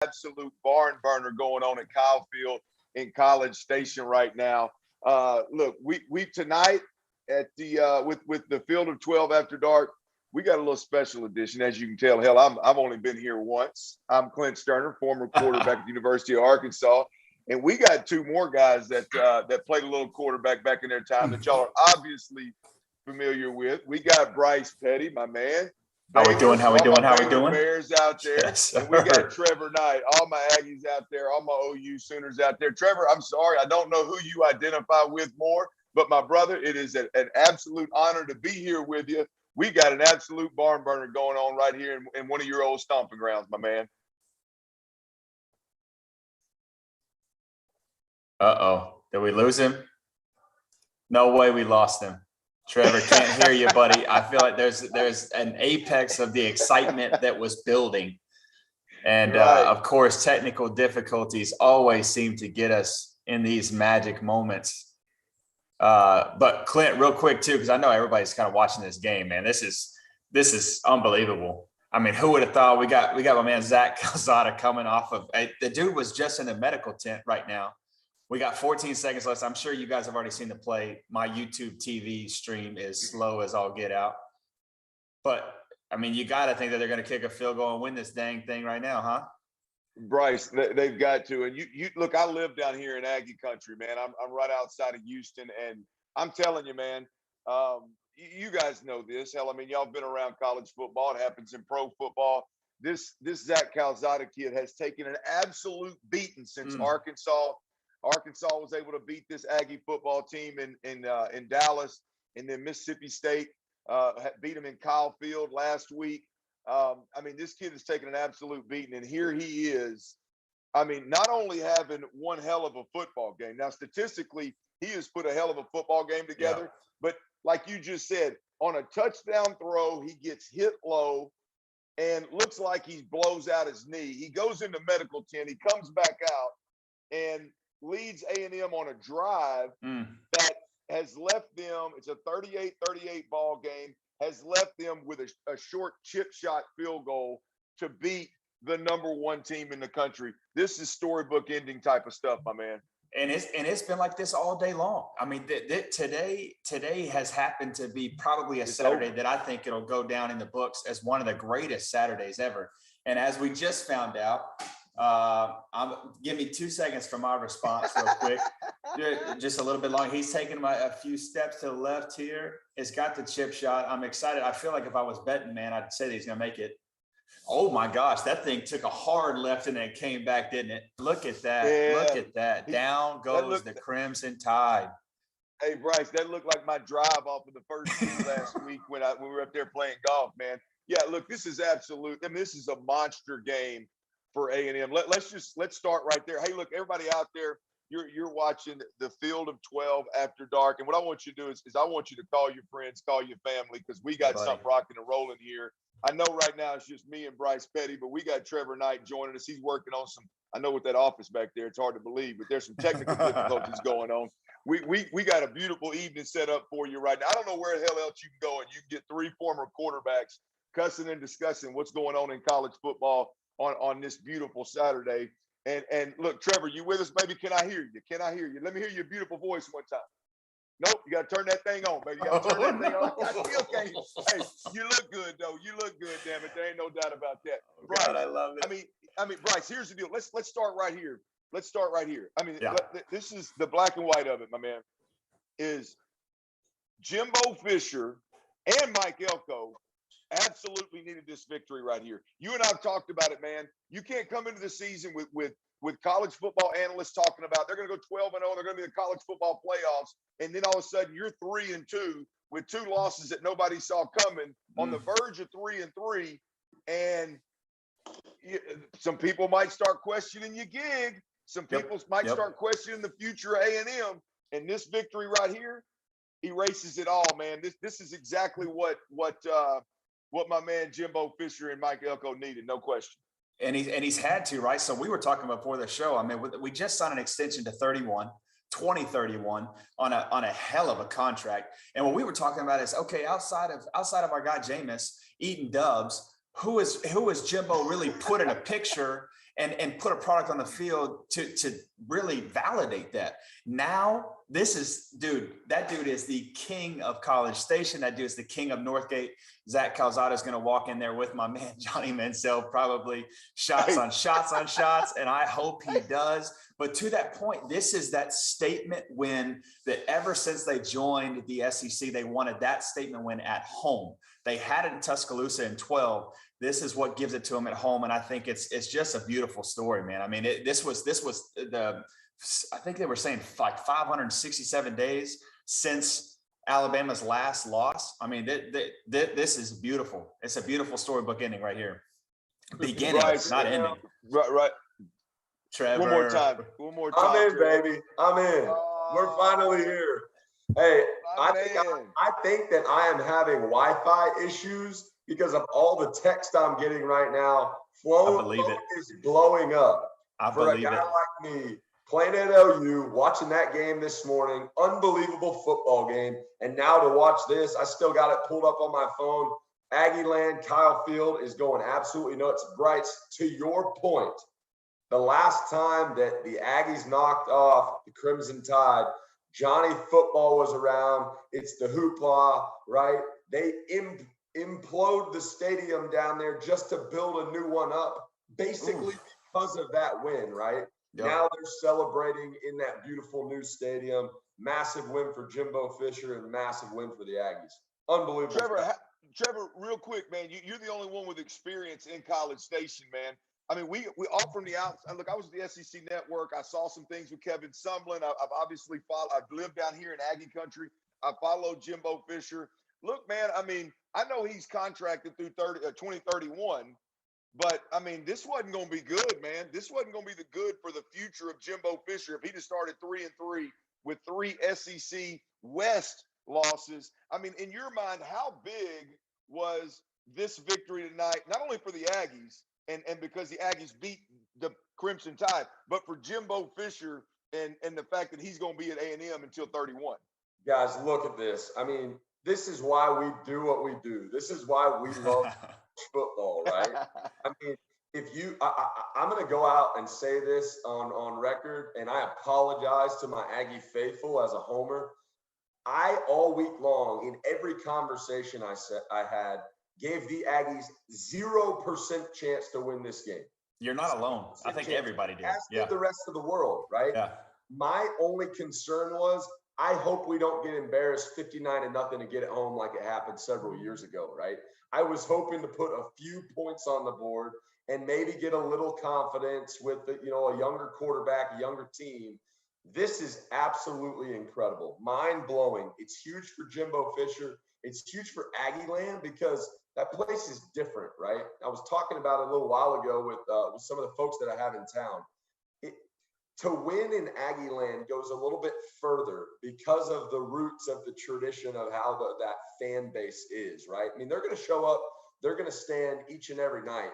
absolute barn burner going on at Kyle Field in College Station right now. Look, we tonight at the with the Field of 12 After Dark, we got a little special edition, as you can tell. Hell, I've only been here once. I'm Clint Sterner, former quarterback at the University of Arkansas, and we got two more guys that that played a little quarterback back in their time that y'all are obviously familiar with. We got Bryce Petty, my man. How we doing? Bears out there. Yes, and we got Trevor Knight, all my Aggies out there, all my OU Sooners out there. Trevor, I'm sorry, I don't know who you identify with more, but my brother, it is an absolute honor to be here with you. We got an absolute barn burner going on right here in one of your old stomping grounds, my man. Uh-oh. Did we lose him? No way we lost him. Trevor, can't hear you, buddy. I feel like there's an apex of the excitement that was building. And, right. Of course, technical difficulties always seem to get us in these magic moments. But Clint, real quick, too, because I know everybody's kind of watching this game, man. This is unbelievable. I mean, who would have thought we got my man Zach Calzada coming off of the dude was just in the medical tent right now. We got 14 seconds left. I'm sure you guys have already seen the play. My YouTube TV stream is slow as all get out. But, I mean, you got to think that they're going to kick a field goal and win this dang thing right now, huh? Bryce, they've got to. And you look, I live down here in Aggie country, man. I'm right outside of Houston. And I'm telling you, man, you guys know this. Hell, I mean, y'all been around college football. It happens in pro football. This Zach Calzada kid has taken an absolute beating since Arkansas. Arkansas was able to beat this Aggie football team in Dallas, and then Mississippi State beat them in Kyle Field last week. I mean, this kid has taken an absolute beating, and here he is. I mean, not only having one hell of a football game. Now, statistically, he has put a hell of a football game together. Yeah. But like you just said, on a touchdown throw, he gets hit low and looks like he blows out his knee. He goes into medical tent. He comes back out and leads A&M on a drive that has left them, it's a 38-38 ball game, has left them with a short chip shot field goal to beat the number one team in the country. This is storybook ending type of stuff, my man. And it's been like this all day long. I mean, today has happened to be probably a Saturday that I think it'll go down in the books as one of the greatest Saturdays ever. And as we just found out, give me 2 seconds for my response real quick. Just a little bit long. He's taking a few steps to the left here. It's got the chip shot. I'm excited. I feel like if I was betting, man, I'd say that he's going to make it. Oh my gosh, that thing took a hard left and then came back, didn't it? Look at that. Yeah. Look at that. Down goes the Crimson Tide. Hey, Bryce, that looked like my drive off of the first tee last week when we were up there playing golf, man. Yeah, look, this is absolute. I mean, this is a monster game for A&M. Let's start right there. Hey, look, everybody out there, you're watching the Field of 12 After Dark, and what I want you to do is I want you to call your friends, call your family, because we got something rocking and rolling here. I know right now it's just me and Bryce Petty, but we got Trevor Knight joining us. He's working on some. I know with that office back there, it's hard to believe, but there's some technical difficulties going on. We got a beautiful evening set up for you right now. I don't know where the hell else you can go, and you can get three former quarterbacks cussing and discussing what's going on in college football on this beautiful Saturday. And look, Trevor, you with us, baby? Can I hear you? Can I hear you? Let me hear your beautiful voice one time. Nope, you got to turn that thing on, baby. You got to turn that thing on. I still can't. Hey, you look good, though. You look good, damn it. There ain't no doubt about that. Bryce, God, I love it. I mean, Bryce, here's the deal. Let's start right here. I mean, this is the black and white of it, my man, is Jimbo Fisher and Mike Elko absolutely needed this victory right here. You and I have talked about it, man. You can't come into the season with college football analysts talking about they're going to go 12-0, they're going to be the college football playoffs, and then all of a sudden you're 3-2 with two losses that nobody saw coming, on the verge of 3-3, and some people might start questioning your gig. Some people might start questioning the future of A&M, and this victory right here erases it all, man. This is exactly what my man Jimbo Fisher and Mike Elko needed, no question. And he's had to, right? So we were talking before the show. I mean, we just signed an extension to 2031 on a hell of a contract. And what we were talking about is, okay, outside of our guy Jameis eating dubs, who is Jimbo really put in a picture and put a product on the field to really validate that. Now, that dude is the king of College Station. That dude is the king of Northgate. Zach Calzada is going to walk in there with my man, Johnny Mansell, probably shots on shots on shots. And I hope he does. But to that point, this is that statement win that ever since they joined the SEC, they wanted that statement win at home. They had it in Tuscaloosa in 12. This is what gives it to them at home. And I think it's just a beautiful story, man. I mean, this was I think they were saying like 567 days since Alabama's last loss. I mean, this is beautiful. It's a beautiful storybook ending right here. Beginning, not ending. Right. Trevor. One more time. I'm in, baby. I'm in. We're finally here. Hey, I think that I am having Wi-Fi issues because of all the text I'm getting right now. Phone is blowing up. For a guy like me, playing at OU, watching that game this morning, unbelievable football game. And now to watch this, I still got it pulled up on my phone. Aggie Land, Kyle Field is going absolutely nuts. Bryce, to your point, the last time that the Aggies knocked off the Crimson Tide, Johnny Football was around. It's the hoopla, right? They implode the stadium down there just to build a new one up, basically because of that win, right? Yep. Now they're celebrating in that beautiful new stadium. Massive win for Jimbo Fisher and massive win for the Aggies. Unbelievable. Trevor, real quick, man, you're the only one with experience in College Station, man. I mean, we all from the outside. Look, I was at the SEC Network. I saw some things with Kevin Sumlin. I've obviously followed. I've lived down here in Aggie country. I followed Jimbo Fisher. Look, man, I mean, I know he's contracted through 2031, but I mean, this wasn't going to be good, man. This wasn't going to be the good for the future of Jimbo Fisher if he just started 3-3 with 3 SEC West losses. I mean, in your mind, how big was this victory tonight, not only for the Aggies, and because the Aggies beat the Crimson Tide, but for Jimbo Fisher and the fact that he's going to be at A&M until 31. Guys, look at this. I mean, this is why we do what we do. This is why we love football, right? I mean, I'm going to go out and say this on record, and I apologize to my Aggie faithful as a homer. I, all week long, in every conversation I had, gave the Aggies 0% chance to win this game. You're not alone. I think everybody did. As did the rest of the world, right? Yeah. My only concern was, I hope we don't get embarrassed 59-0 to get it home like it happened several years ago, right? I was hoping to put a few points on the board and maybe get a little confidence with a younger quarterback, a younger team. This is absolutely incredible, mind-blowing. It's huge for Jimbo Fisher. It's huge for Aggie Land because that place is different, right? I was talking about it a little while ago with some of the folks that I have in town. To win in Aggie Land goes a little bit further because of the roots of the tradition of how that fan base is, right? I mean, they're going to show up, they're going to stand each and every night.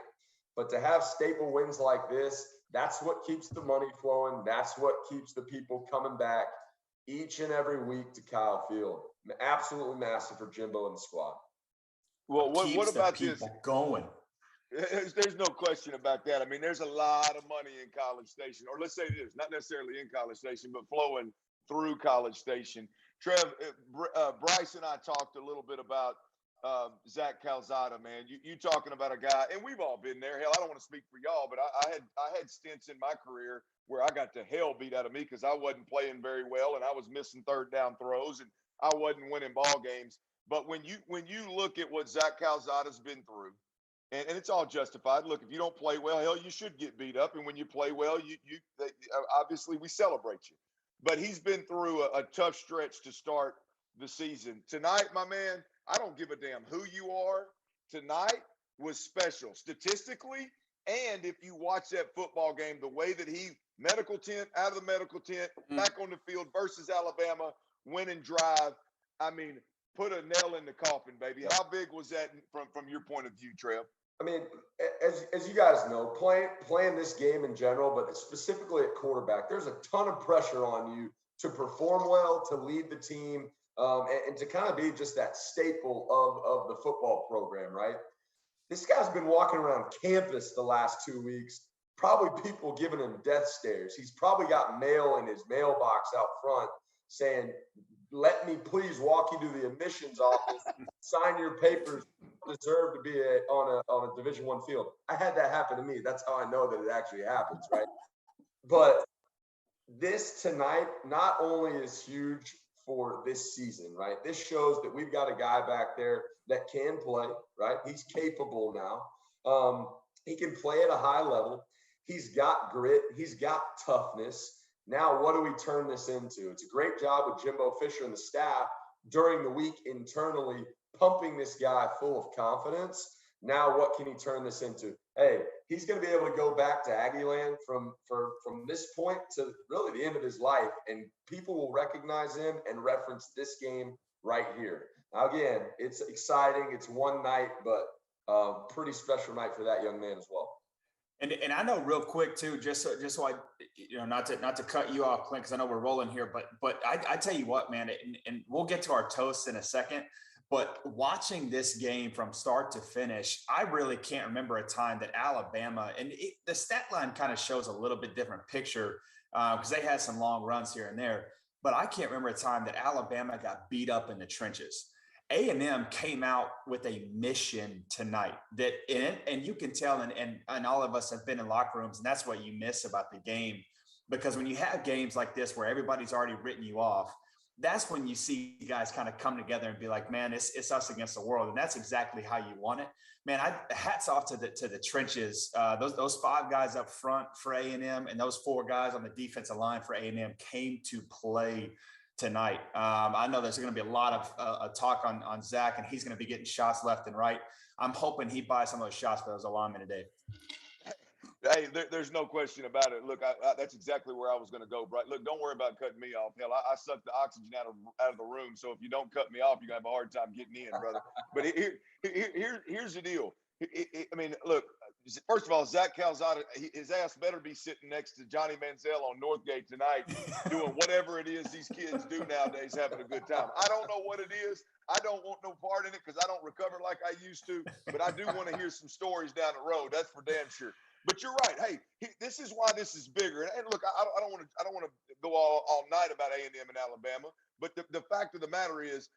But to have staple wins like this, that's what keeps the money flowing. That's what keeps the people coming back each and every week to Kyle Field. Absolutely massive for Jimbo and the squad. Well, what about this? Going. There's no question about that. I mean, there's a lot of money in College Station, or let's say this, not necessarily in College Station, but flowing through College Station. Trev, Bryce and I talked a little bit about Zach Calzada, man. You talking about a guy, and we've all been there. Hell, I don't want to speak for y'all, but I had stints in my career where I got the hell beat out of me because I wasn't playing very well and I was missing third down throws and I wasn't winning ball games. But when you look at what Zach Calzada's been through, and it's all justified. Look, if you don't play well, hell, you should get beat up. And when you play well, obviously we celebrate you. But he's been through a tough stretch to start the season. Tonight, my man, I don't give a damn who you are. Tonight was special statistically. And if you watch that football game, the way that he medical tent, out of the medical tent, back on the field versus Alabama, win and drive. I mean, put a nail in the coffin, baby. How big was that from your point of view, Trev? I mean, as you guys know, playing this game in general, but specifically at quarterback, there's a ton of pressure on you to perform well, to lead the team, and to kind of be just that staple of the football program, right? This guy's been walking around campus the last 2 weeks probably people giving him death stares. He's probably got mail in his mailbox out front saying, let me please walk you to the admissions office, sign your papers, deserve to be on a Division I field. I had that happen to me. That's how I know that it actually happens, right? But this tonight not only is huge for this season, right? This shows that we've got a guy back there that can play, right? He's capable now. He can play at a high level. He's got grit. He's got toughness. Now, what do we turn this into? It's a great job with Jimbo Fisher and the staff during the week internally, pumping this guy full of confidence. Now, what can he turn this into? Hey, he's going to be able to go back to Aggieland from this point to really the end of his life, and people will recognize him and reference this game right here. Now, again, it's exciting. It's one night, but pretty special night for that young man as well. And I know real quick too, just so I, not to cut you off, Clint, because I know we're rolling here, but I tell you what, man, and we'll get to our toast in a second. But watching this game from start to finish, I really can't remember a time that Alabama, and the stat line kind of shows a little bit different picture because they had some long runs here and there. But I can't remember a time that Alabama got beat up in the trenches. A&M came out with a mission tonight and you can tell, and all of us have been in locker rooms, and that's what you miss about the game, because when you have games like this where everybody's already written you off, that's when you see guys kind of come together and be like, man, it's us against the world. And that's exactly how you want it, man. Hats off to the trenches. Those 5 guys up front for A&M and those 4 guys on the defensive line for A&M came to play tonight. I know there's going to be a lot of talk on Zach, and he's going to be getting shots left and right. I'm hoping he buys some of those shots for those linemen today. Hey, there's no question about it. Look, that's exactly where I was going to go, Bright. Look, don't worry about cutting me off. Hell, I suck the oxygen out of the room. So if you don't cut me off, you're going to have a hard time getting in, brother. But here's the deal. I mean, look, first of all, Zach Calzada, his ass better be sitting next to Johnny Manziel on Northgate tonight doing whatever it is these kids do nowadays, having a good time. I don't know what it is. I don't want no part in it because I don't recover like I used to. But I do want to hear some stories down the road. That's for damn sure. But you're right. Hey, this is why this is bigger. And look, I don't want to go all night about A&M and Alabama. But the fact of the matter is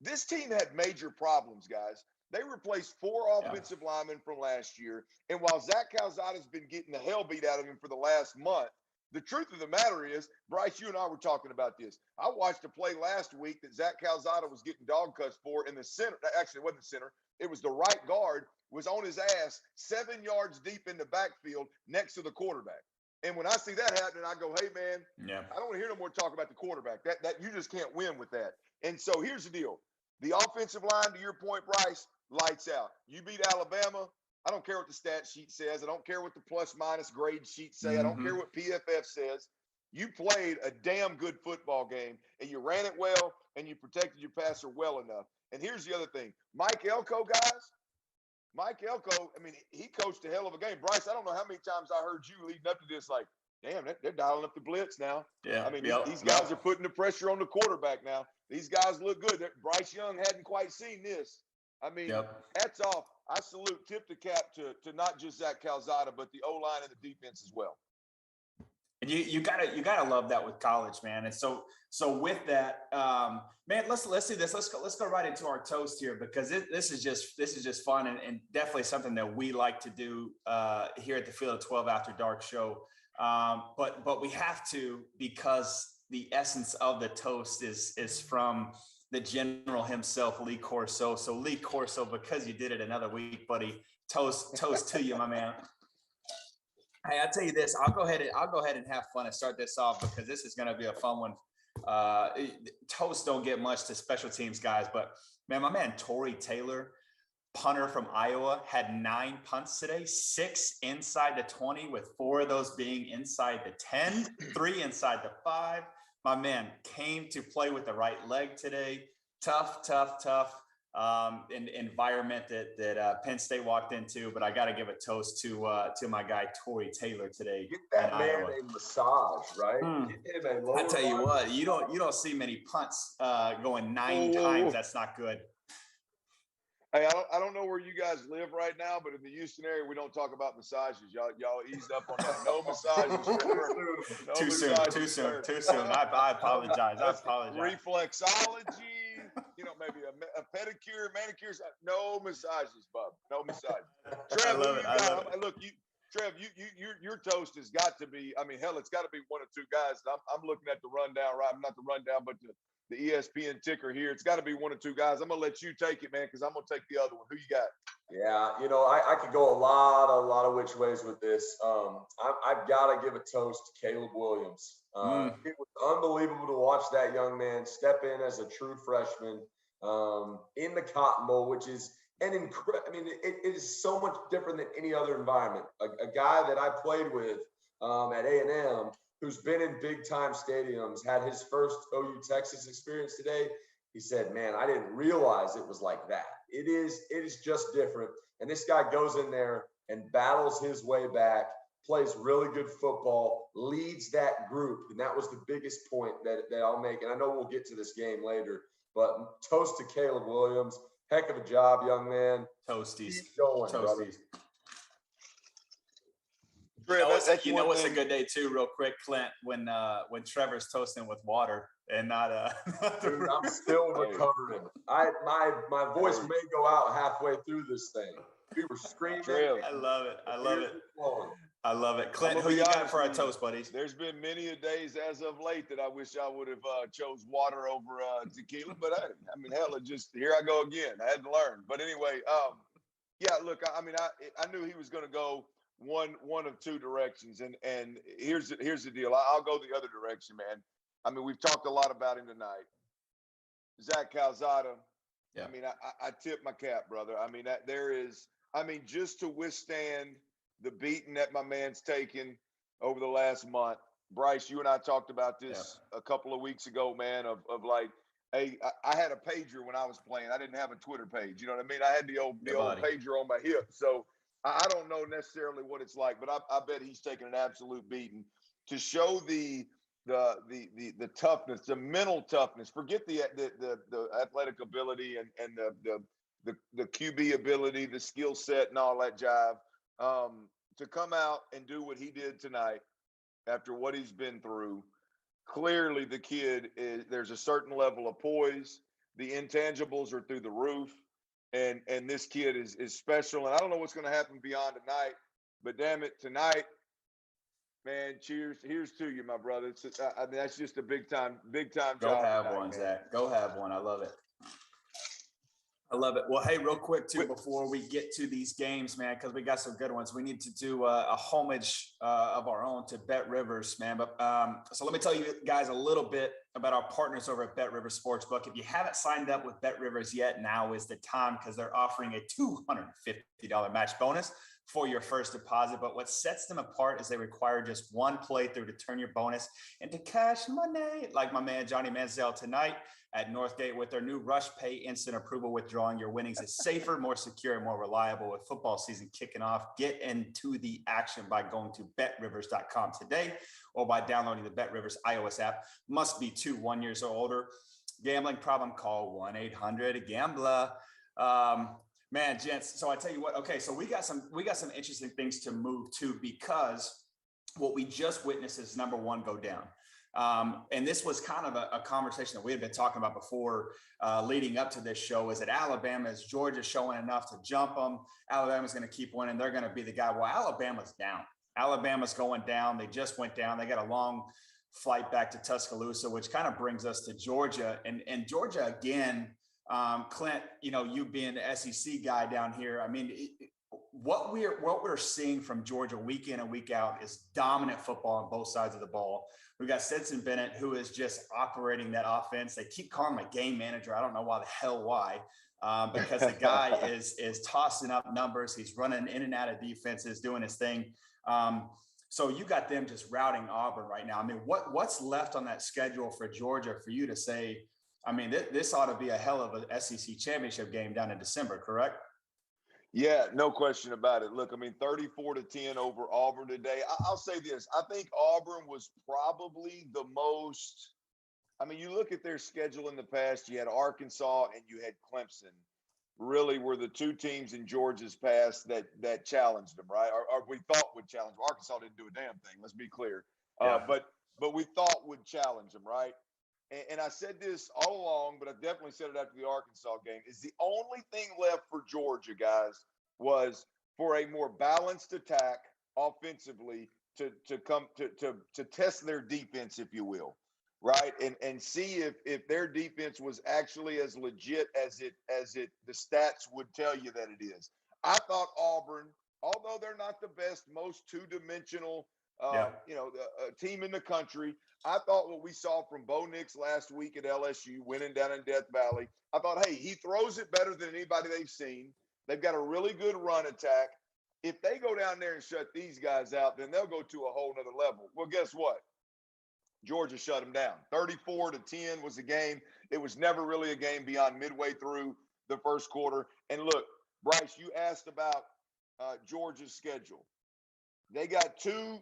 this team had major problems, guys. They replaced 4 offensive linemen from last year. And while Zach Calzada's been getting the hell beat out of him for the last month, the truth of the matter is, Bryce, you and I were talking about this. I watched a play last week that Zach Calzada was getting dog cussed for in the center. Actually, it wasn't the center. It was the right guard was on his ass 7 yards deep in the backfield next to the quarterback. And when I see that happening, I go, hey, man, I don't want to hear no more talk about the quarterback. That you just can't win with that. And so here's the deal. The offensive line, to your point, Bryce, lights out. You beat Alabama. I don't care what the stat sheet says. I don't care what the plus-minus grade sheets say. I don't care what PFF says. You played a damn good football game, and you ran it well, and you protected your passer well enough. And here's the other thing. Mike Elko, guys, I mean, he coached a hell of a game. Bryce, I don't know how many times I heard you leading up to this, like, damn, they're dialing up the blitz now. Yeah. I mean, these guys are putting the pressure on the quarterback now. These guys look good. Bryce Young hadn't quite seen this. I mean, hats off. I salute, tip the cap to not just Zach Calzada, but the O-line and the defense as well. And you gotta love that with college, man. And so with that, man, let's do this. Let's go right into our toast here, because this is just fun and definitely something that we like to do here at the Field of 12 After Dark show. But we have to, because the essence of the toast is from the general himself, Lee Corso. So Lee Corso, because you did it another week, buddy, toast to you, my man. Hey, I'll tell you this. I'll go ahead and have fun and start this off, because this is going to be a fun one. Toasts don't get much to special teams guys, but man, my man Tory Taylor, punter from Iowa, had 9 punts today, 6 inside the 20, with 4 of those being inside the 10, 3 inside the 5. My man came to play with the right leg today. Tough environment that Penn State walked into, but I got to give a toast to my guy Tory Taylor today. Get that man a massage, right? I tell you what, you don't see many punts going 9 times. That's not good. Hey, I don't know where you guys live right now, but in the Houston area, we don't talk about massages. Y'all ease up on that. No massages, Trevor. No Too soon. I apologize. Reflexology, maybe a pedicure, manicure. No massages, bub. No massages. Trev, who you got? Look, Trev, your toast has got to be. I mean, hell, it's got to be one or two guys. I'm looking at the rundown, right? Not the rundown, but the ESPN ticker here. It's got to be one or two guys. I'm gonna let you take it, man, because I'm gonna take the other one. Who you got? Yeah, I could go a lot of which ways with this. I've got to give a toast to Caleb Williams. It was unbelievable to watch that young man step in as a true freshman in the Cotton Bowl, which is it is so much different than any other environment. A guy that I played with at A&M, who's been in big-time stadiums, had his first OU Texas experience today. He said, man, I didn't realize it was like that. It is just different. And this guy goes in there and battles his way back, plays really good football, leads that group. And that was the biggest point that I'll make. And I know we'll get to this game later, but toast to Caleb Williams. Heck of a job, young man. Toasties. Keep going, brother. You know what's a good day too, real quick, Clint, when Trevor's toasting with water and not Dude, I'm still recovering. My voice may go out halfway through this thing. We were screaming. I love it. Clint, who you got for our toast, buddies? There's been many a days as of late that I wish I would have chose water over tequila, but I mean, hell, here I go again. I had to learn. But anyway, yeah, look, I mean, I knew he was going to go one of two directions, and here's the deal. I'll go the other direction, man. I mean, we've talked a lot about him tonight. Zach Calzada. Yeah. I mean, I tip my cap, brother. I mean, just to withstand the beating that my man's taken over the last month. Bryce, you and I talked about this a couple of weeks ago, man, of like, hey, I had a pager when I was playing. I didn't have a Twitter page. You know what I mean? I had the old pager on my hip. So I don't know necessarily what it's like, but I bet he's taking an absolute beating. To show the toughness, the mental toughness. Forget the athletic ability and the QB ability, the skill set, and all that jive. To come out and do what he did tonight, after what he's been through, clearly the kid there's a certain level of poise. The intangibles are through the roof, and this kid is special. And I don't know what's going to happen beyond tonight, but damn it, tonight. Man, here's to you, my brother. I mean, that's just a big time job. Go have one, man. Zach. Go have one. I love it. Well, hey, real quick too, before we get to these games, man, because we got some good ones. We need to do a homage of our own to Bet Rivers, man. But so let me tell you guys a little bit about our partners over at Bet Rivers Sportsbook. If you haven't signed up with Bet Rivers yet, now is the time, because they're offering a $250 match bonus for your first deposit. But what sets them apart is they require just one playthrough to turn your bonus into cash money, like my man Johnny Manziel tonight at Northgate with their new Rush Pay instant approval withdrawing your winnings. Is safer, more secure, and more reliable. With football season kicking off, get into the action by going to betrivers.com today or by downloading the Bet Rivers iOS app. Must be 21 years or older. Gambling problem? Call 1-800-GAMBLER. Man, gents, so I tell you what, okay, so we got some interesting things to move to, because what we just witnessed is number one go down. And this was kind of a conversation that we had been talking about before leading up to this show, is that Alabama, is Georgia showing enough to jump them? Alabama's going to keep winning. They're going to be the guy. Well, Alabama's down. Alabama's going down. They just went down. They got a long flight back to Tuscaloosa, which kind of brings us to Georgia. And Georgia, again, Clint, you being the SEC guy down here, I mean, what we're seeing from Georgia week in and week out is dominant football on both sides of the ball. We got Stetson Bennett, who is just operating that offense. They keep calling him a game manager. I don't know why, because the guy is tossing up numbers. He's running in and out of defenses, doing his thing. So you got them just routing Auburn right now. I mean, what's left on that schedule for Georgia for you to say, I mean, this ought to be a hell of an SEC championship game down in December, correct? Yeah, no question about it. Look, I mean, 34-10 over Auburn today. I'll say this. I think Auburn was probably the most – I mean, you look at their schedule in the past, you had Arkansas and you had Clemson. really were the two teams in Georgia's past that challenged them, right? Or we thought would challenge them. Arkansas didn't do a damn thing. Let's be clear. But we thought would challenge them, right? And I said this all along, but I definitely said it after the Arkansas game, is the only thing left for Georgia, guys, was for a more balanced attack offensively to test their defense, if you will, right? And see if their defense was actually as legit as it the stats would tell you that it is. I thought Auburn, although they're not the best, most two-dimensional team in the country, I thought what we saw from Bo Nix last week at LSU, winning down in Death Valley, I thought, hey, he throws it better than anybody they've seen. They've got a really good run attack. If they go down there and shut these guys out, then they'll go to a whole nother level. Well, guess what? Georgia shut them down. 34-10 was the game. It was never really a game beyond midway through the first quarter. And look, Bryce, you asked about Georgia's schedule. They got two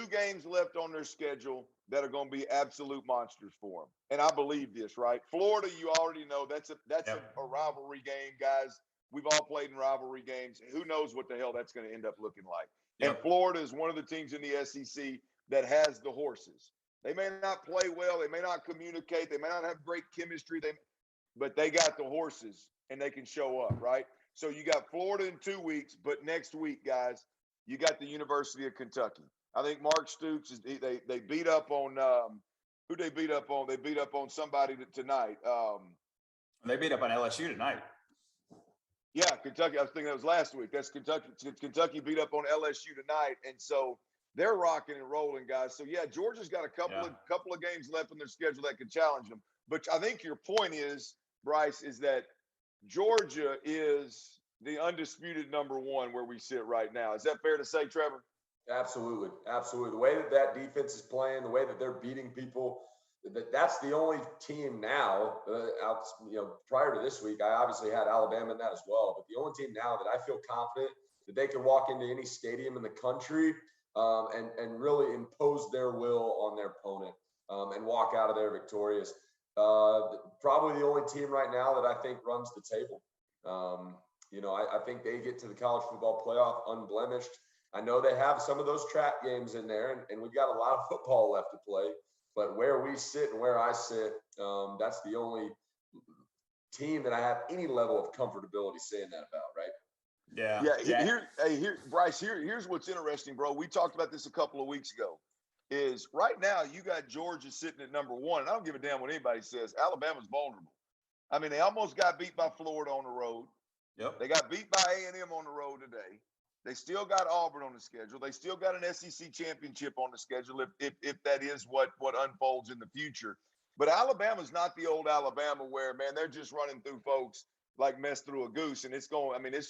games left on their schedule that are going to be absolute monsters for them. And I believe this, right? Florida, you already know that's a rivalry game, guys. We've all played in rivalry games. Who knows what the hell that's going to end up looking like? Yep. And Florida is one of the teams in the SEC that has the horses. They may not play well. They may not communicate. They may not have great chemistry. But they got the horses, and they can show up, right? So you got Florida in 2 weeks, but next week, guys, you got the University of Kentucky. I think Mark Stoops they beat up on who they beat up on. They beat up on somebody tonight. They beat up on LSU tonight. Yeah, Kentucky. I was thinking that was last week. That's Kentucky. Kentucky beat up on LSU tonight, and so they're rocking and rolling, guys. So yeah, Georgia's got a couple of games left on their schedule that could challenge them. But I think your point is, Bryce, is that Georgia is the undisputed number one where we sit right now. Is that fair to say, Trevor? Absolutely. The way that defense is playing, the way that they're beating people, that's the only team now. Prior to this week, I obviously had Alabama in that as well. But the only team now that I feel confident that they can walk into any stadium in the country and really impose their will on their opponent and walk out of there victorious. Probably the only team right now that I think runs the table. I think they get to the college football playoff unblemished. I know they have some of those trap games in there, and we've got a lot of football left to play. But where we sit and where I sit, that's the only team that I have any level of comfortability saying that about, right? Here, Bryce. Here's what's interesting, bro. We talked about this a couple of weeks ago. Is right now you got Georgia sitting at number one, and I don't give a damn what anybody says. Alabama's vulnerable. I mean, they almost got beat by Florida on the road. Yep. They got beat by A&M on the road today. They still got Auburn on the schedule. They still got an SEC championship on the schedule if that is what unfolds in the future. But Alabama's not the old Alabama where, man, they're just running through folks like mess through a goose. And it's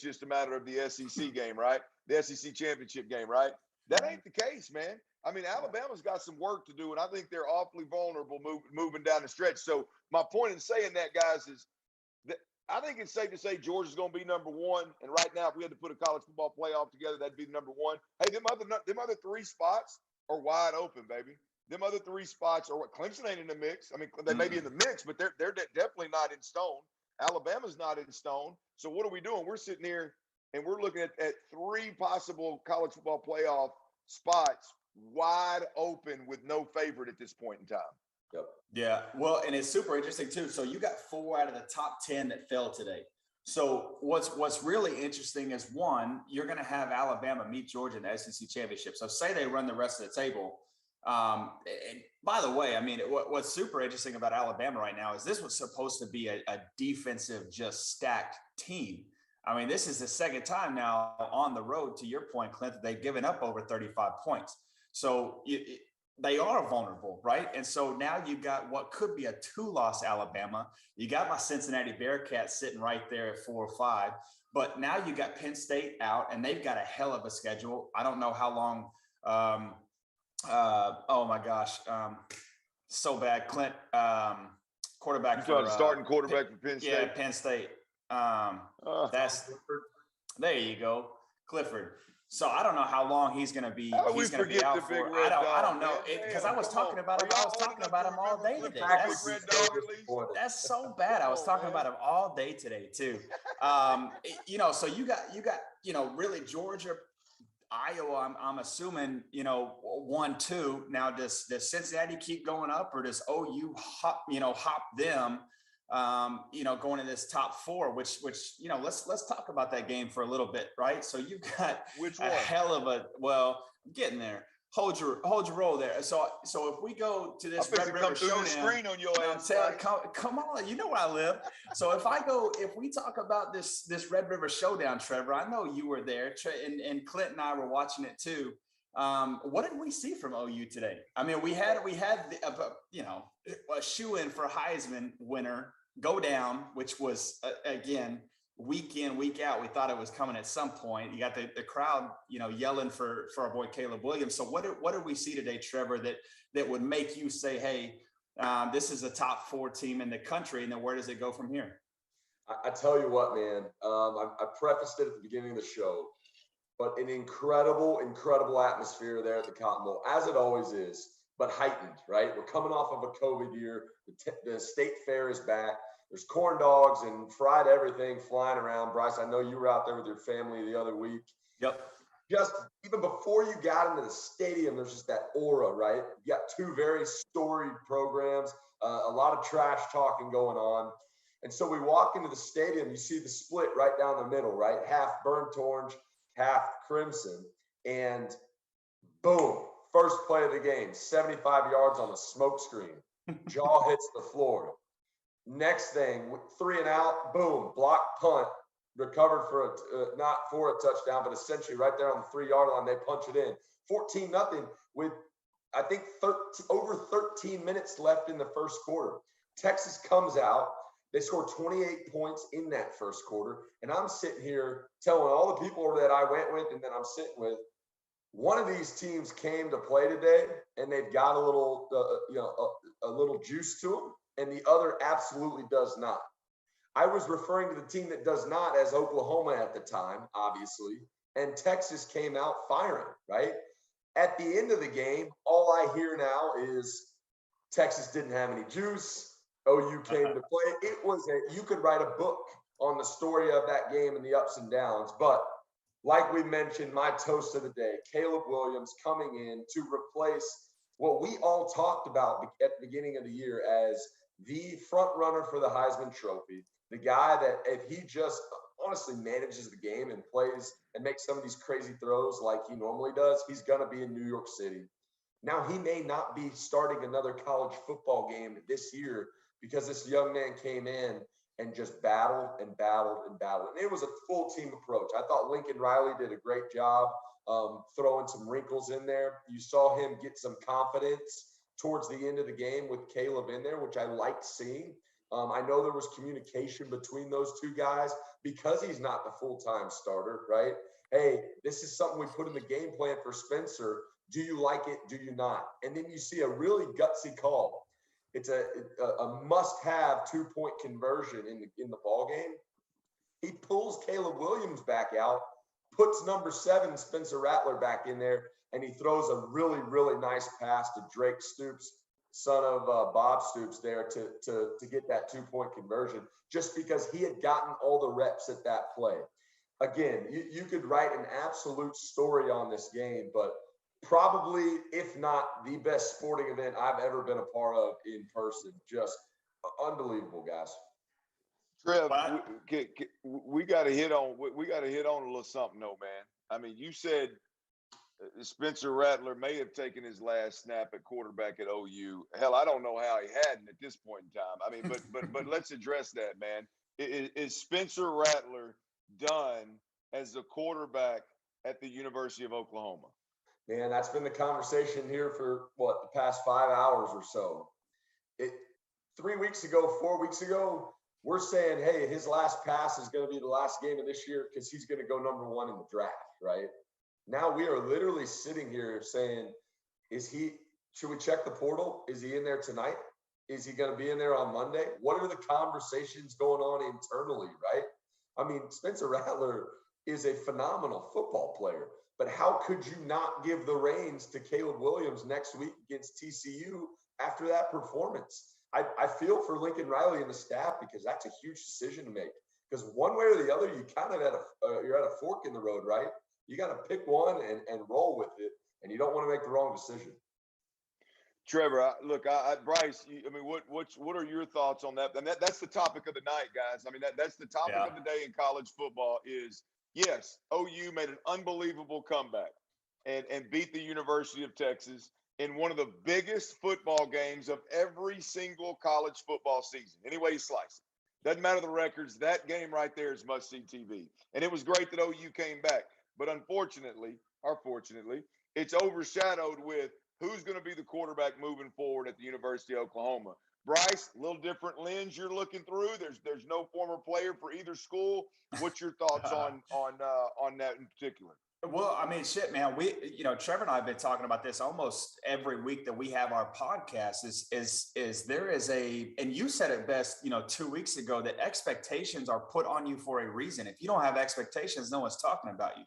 just a matter of the SEC game, right? The SEC championship game, right? That ain't the case, man. I mean, Alabama's got some work to do, and I think they're awfully vulnerable moving down the stretch. So my point in saying that, guys, is that I think it's safe to say Georgia's going to be number one. And right now, if we had to put a college football playoff together, that'd be number one. Hey, them other three spots are wide open, baby. Them other three spots are what Clemson ain't in the mix. I mean, they may be in the mix, but they're definitely not in stone. Alabama's not in stone. So what are we doing? We're sitting here and we're looking at three possible college football playoff spots wide open with no favorite at this point in time. Yep. Yeah. Well, and it's super interesting too. So you got 4 out of the top 10 that fell today. So what's really interesting is, one, you're going to have Alabama meet Georgia in the SEC championship. So say they run the rest of the table. And by the way, I mean, what's super interesting about Alabama right now is this was supposed to be a defensive, just stacked team. I mean, this is the second time now on the road, to your point, Clint, that they've given up over 35 points. So they are vulnerable, right? And so now you got what could be a 2-loss Alabama. You got my Cincinnati Bearcats sitting right there at 4 or 5. But now you got Penn State out, and they've got a hell of a schedule. I don't know how long. Oh my gosh, so bad. Clint, quarterback. Starting quarterback for Penn State. Yeah, Penn State. That's there you go, Clifford. So I don't know how long he's going to be. How he's going to be out for. I don't know because I was talking about him. I was talking about him all day today. That's so bad. I was talking about him all day today too. So you got really Georgia, Iowa. I'm assuming 1-2. Now does Cincinnati keep going up, or does OU hop them? Going to this top 4, which let's talk about that game for a little bit, right? So you've got a hell of a I'm getting there. Hold your roll there. So if we go to this Red River Showdown, screen on your ass, come on, you know where I live. So if we talk about this Red River Showdown, Trevor, I know you were there, and Clint and I were watching it too. What did we see from OU today? I mean, we had a shoe-in for Heisman winner go down, which was again week in, week out. We thought it was coming at some point. You got the crowd, yelling for our boy Caleb Williams. So what did we see today, Trevor, that would make you say, hey, this is a top 4 team in the country, and then where does it go from here? I tell you what, man. I prefaced it at the beginning of the show, but an incredible atmosphere there at the Cotton Bowl, as it always is, but heightened, right? We're coming off of a COVID year. The state fair is back. There's corn dogs and fried everything flying around. Bryce, I know you were out there with your family the other week. Yep. Just even before you got into the stadium, there's just that aura, right? You got 2 very storied programs, a lot of trash talking going on. And so we walk into the stadium, you see the split right down the middle, right? Half burnt orange, half crimson. And boom, first play of the game, 75 yards on the smoke screen. Jaw hits the floor. Next thing, 3 and out, boom, block punt, recovered for not for a touchdown, but essentially right there on the 3-yard line, they punch it in. 14-0 with, I think, over 13 minutes left in the first quarter. Texas comes out. They scored 28 points in that first quarter. And I'm sitting here telling all the people that I went with and that I'm sitting with, one of these teams came to play today, and they've got a little, a little juice to them, and the other absolutely does not. I was referring to the team that does not as Oklahoma at the time, obviously, and Texas came out firing, right? At the end of the game, all I hear now is Texas didn't have any juice. OU came to play. You could write a book on the story of that game and the ups and downs, but like we mentioned, my toast of the day, Caleb Williams coming in to replace what we all talked about at the beginning of the year as the front runner for the Heisman Trophy, the guy that if he just honestly manages the game and plays and makes some of these crazy throws like he normally does, he's going to be in New York City. Now, he may not be starting another college football game this year because this young man came in and just battled and battled and battled. And it was a full team approach. I thought Lincoln Riley did a great job throwing some wrinkles in there. You saw him get some confidence towards the end of the game with Caleb in there, which I liked seeing. I know there was communication between those 2 guys because he's not the full-time starter, right? Hey, this is something we put in the game plan for Spencer. Do you like it? Do you not? And then you see a really gutsy call. It's a must-have 2-point conversion in the ball game. He pulls Caleb Williams back out, puts number 7 Spencer Rattler back in there, and he throws a really, really nice pass to Drake Stoops, son of Bob Stoops, there to get that 2-point conversion, just because he had gotten all the reps at that play. Again, you could write an absolute story on this game, but probably, if not the best sporting event I've ever been a part of in person. Just unbelievable, guys. Trev, we got to hit on a little something, though, man. I mean, you said Spencer Rattler may have taken his last snap at quarterback at OU. Hell, I don't know how he hadn't at this point in time. I mean, but let's address that, man. Is Spencer Rattler done as the quarterback at the University of Oklahoma? Man, that's been the conversation here for the past 5 hours or so. 3 weeks ago, 4 weeks ago, we're saying, hey, his last pass is going to be the last game of this year because he's going to go number 1 in the draft, right? Now we are literally sitting here saying, should we check the portal? Is he in there tonight? Is he going to be in there on Monday? What are the conversations going on internally, right? I mean, Spencer Rattler is a phenomenal football player. But how could you not give the reins to Caleb Williams next week against TCU after that performance? I feel for Lincoln Riley and the staff, because that's a huge decision to make. Because one way or the other, you kind of you're at a fork in the road, right? You got to pick one and roll with it, and you don't want to make the wrong decision. Trevor, Bryce, what are your thoughts on that? And that's the topic of the night, guys. I mean, that's the topic of the day in college football is, yes, OU made an unbelievable comeback and beat the University of Texas in one of the biggest football games of every single college football season. Any way you slice it. Doesn't matter the records. That game right there is must-see TV. And it was great that OU came back. But unfortunately, or fortunately, it's overshadowed with who's going to be the quarterback moving forward at the University of Oklahoma. Bryce, a little different lens you're looking through. There's no former player for either school. What's your thoughts on that in particular? Well, I mean, shit, man. Trevor and I have been talking about this almost every week that we have our podcast. Is there is and you said it best, 2 weeks ago, that expectations are put on you for a reason. If you don't have expectations, no one's talking about you.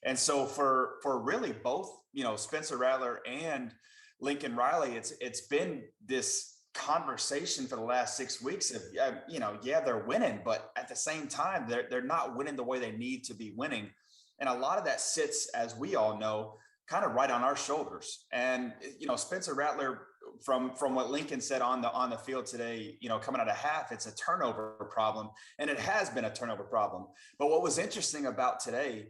And so for really both, Spencer Rattler and Lincoln Riley, it's been this conversation for the last 6 weeks of, they're winning, but at the same time, they're not winning the way they need to be winning. And a lot of that sits, as we all know, kind of right on our shoulders. And, Spencer Rattler, from what Lincoln said on the field today, coming out of half, it's a turnover problem. And it has been a turnover problem. But what was interesting about today,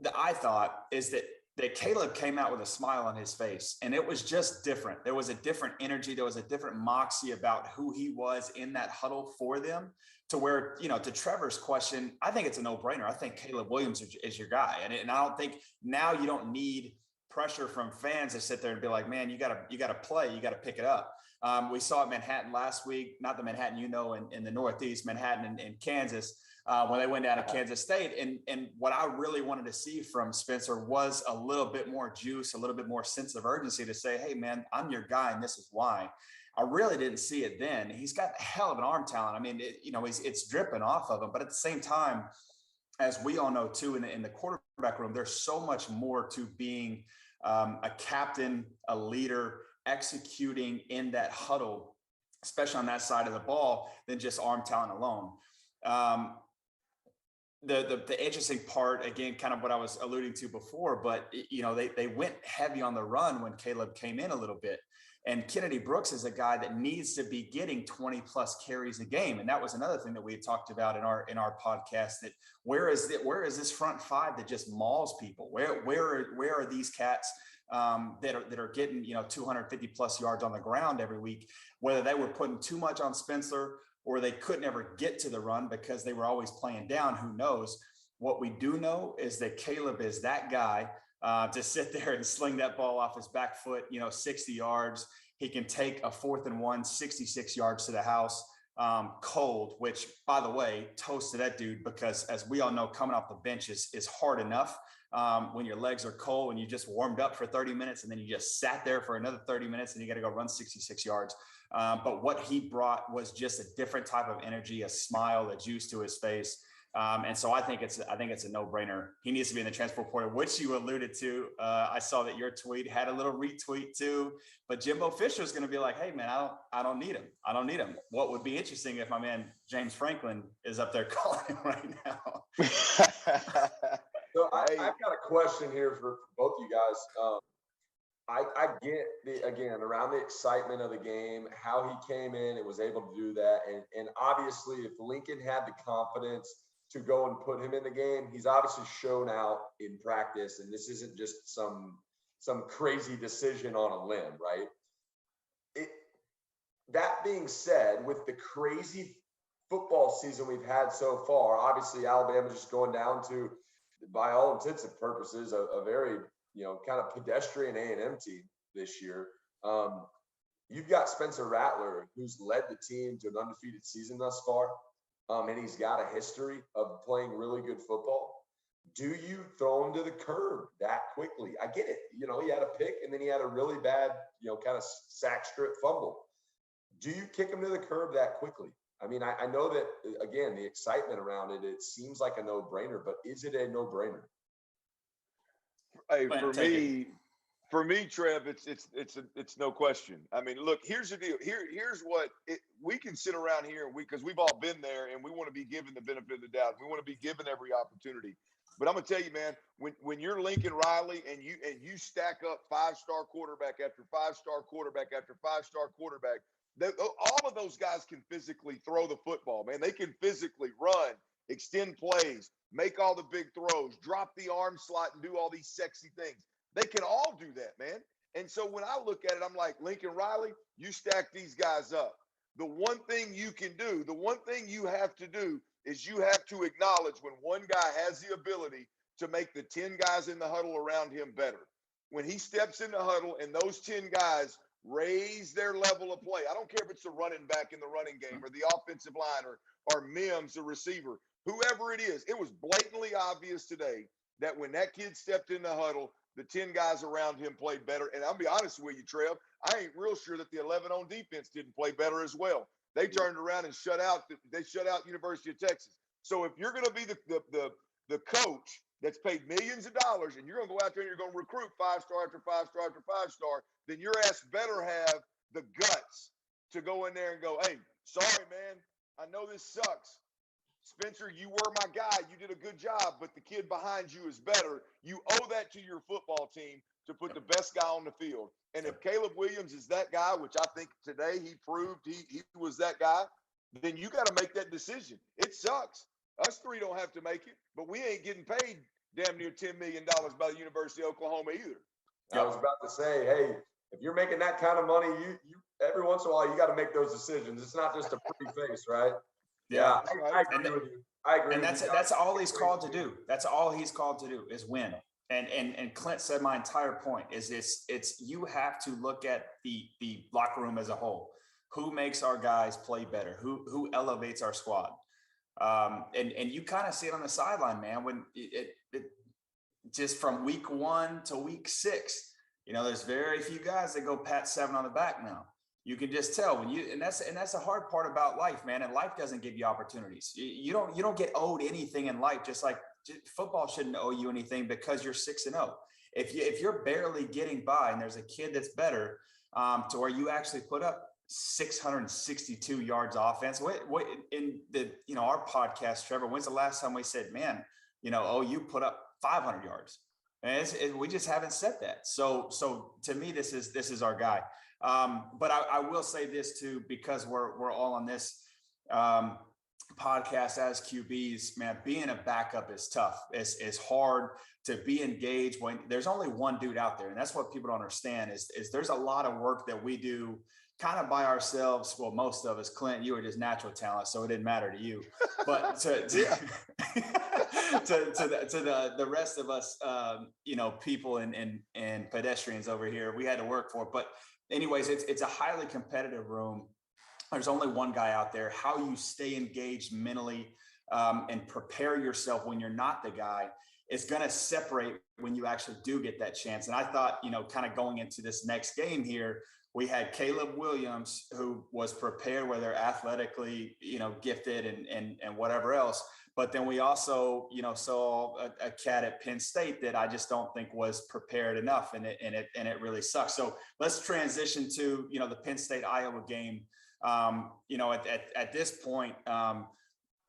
that I thought, is that Caleb came out with a smile on his face, and it was just different. There was a different energy. There was a different moxie about who he was in that huddle for them, to where, to Trevor's question, I think it's a no-brainer. I think Caleb Williams is your guy. And I don't think now you don't need pressure from fans to sit there and be like, man, you got to play, you got to pick it up. We saw it in Manhattan last week, not the Manhattan, in the Northeast, Manhattan and Kansas, when they went down to Kansas State. And what I really wanted to see from Spencer was a little bit more juice, a little bit more sense of urgency to say, hey, man, I'm your guy, and this is why. I really didn't see it then. He's got a hell of an arm talent. I mean, it's dripping off of him. But at the same time, as we all know, too, in the quarterback room, there's so much more to being a captain, a leader, executing in that huddle, especially on that side of the ball, than just arm talent alone. The interesting part, again, kind of what I was alluding to before, but they went heavy on the run when Caleb came in a little bit. And Kennedy Brooks is a guy that needs to be getting 20 plus carries a game. And that was another thing that we had talked about in our podcast, that where is this front five that just mauls people? Where are these cats that are getting 250 plus yards on the ground every week? Whether they were putting too much on Spencer or they couldn't ever get to the run because they were always playing down, who knows? What we do know is that Caleb is that guy to sit there and sling that ball off his back foot, 60 yards. He can take a 4th and 1, 66 yards to the house, cold, which, by the way, toast to that dude, because as we all know, coming off the bench is hard enough when your legs are cold and you just warmed up for 30 minutes and then you just sat there for another 30 minutes and you got to go run 66 yards. But what he brought was just a different type of energy, a smile, a juice to his face. And so I think it's a no-brainer. He needs to be in the transfer portal, which you alluded to. I saw that your tweet had a little retweet too, but Jimbo Fisher is going to be like, hey man, I don't need him. I don't need him. What would be interesting if my man James Franklin is up there calling him right now. So I've got a question here for both you guys. I get around the excitement of the game, how he came in and was able to do that. And obviously if Lincoln had the confidence to go and put him in the game, he's obviously shown out in practice, and this isn't just some crazy decision on a limb, right? That being said, with the crazy football season we've had so far, obviously Alabama's just going down to, by all intents and purposes, a very kind of pedestrian A&M team this year. You've got Spencer Rattler, who's led the team to an undefeated season thus far. And he's got a history of playing really good football. Do you throw him to the curb that quickly? I get it. He had a pick and then he had a really bad, kind of sack strip fumble. Do you kick him to the curb that quickly? I mean, I know that, again, the excitement around it seems like a no-brainer, but is it a no-brainer? Hey, for me, Trev, it's no question. I mean, look, here's the deal. Here's what we can sit around here and because we've all been there and we want to be given the benefit of the doubt. We want to be given every opportunity. But I'm gonna tell you, man, when you're Lincoln Riley and you stack up 5-star quarterback after 5-star quarterback after 5-star quarterback, all of those guys can physically throw the football, man. They can physically run, extend plays, make all the big throws, drop the arm slot, and do all these sexy things. They can all do that, man. And so when I look at it, I'm like, Lincoln Riley, you stack these guys up. The one thing you can do, the one thing you have to do is you have to acknowledge when one guy has the ability to make the 10 guys in the huddle around him better. When he steps in the huddle and those 10 guys raise their level of play, I don't care if it's the running back in the running game or the offensive line or Mims, the receiver, whoever it is, it was blatantly obvious today that when that kid stepped in the huddle, the 10 guys around him played better. And I'll be honest with you, Trev, I ain't real sure that the 11 on defense didn't play better as well. They turned around and shut out University of Texas. So if you're going to be the coach that's paid millions of dollars and you're going to go out there and you're going to recruit 5-star after 5-star after 5-star, then your ass better have the guts to go in there and go, hey, sorry, man, I know this sucks. Spencer, you were my guy. You did a good job, but the kid behind you is better. You owe that to your football team to put the best guy on the field. And if Caleb Williams is that guy, which I think today he proved he was that guy, then you got to make that decision. It sucks. Us three don't have to make it, but we ain't getting paid damn near $10 million by the University of Oklahoma either. I was about to say, hey, if you're making that kind of money, you every once in a while you got to make those decisions. It's not just a pretty face, right? Yeah, I agree with you. I agree. And that's all he's called to do. That's all he's called to do is win. And Clint said my entire point is it's you have to look at the locker room as a whole. Who makes our guys play better? Who elevates our squad? And you kind of see it on the sideline, man. When it just from week 1 to week 6, there's very few guys that go pat 7 on the back now. You can just tell when and that's a hard part about life, man. And life doesn't give you opportunities. You don't get owed anything in life. Just like football shouldn't owe you anything because you're 6-0. If you're barely getting by and there's a kid that's better to where you actually put up 662 yards offense. What in our podcast, Trevor? When's the last time we said, man, you put up 500 yards? And we just haven't said that. So to me, this is our guy. But I will say this too, because we're all on this podcast as QBs, man, being a backup is tough. It's hard to be engaged when there's only one dude out there. And that's what people don't understand is there's a lot of work that we do kind of by ourselves. Well, most of us. Clint, you were just natural talent, so it didn't matter to you. But to the rest of us, people and pedestrians over here, we had to work for it. But anyways, it's a highly competitive room. There's only one guy out there. How you stay engaged mentally and prepare yourself when you're not the guy is going to separate when you actually do get that chance. And I thought, kind of going into this next game here, we had Caleb Williams, who was prepared, whether athletically, gifted and whatever else. But then we also, saw a cat at Penn State that I just don't think was prepared enough, and it really sucks. So let's transition to the Penn State Iowa game. At this point,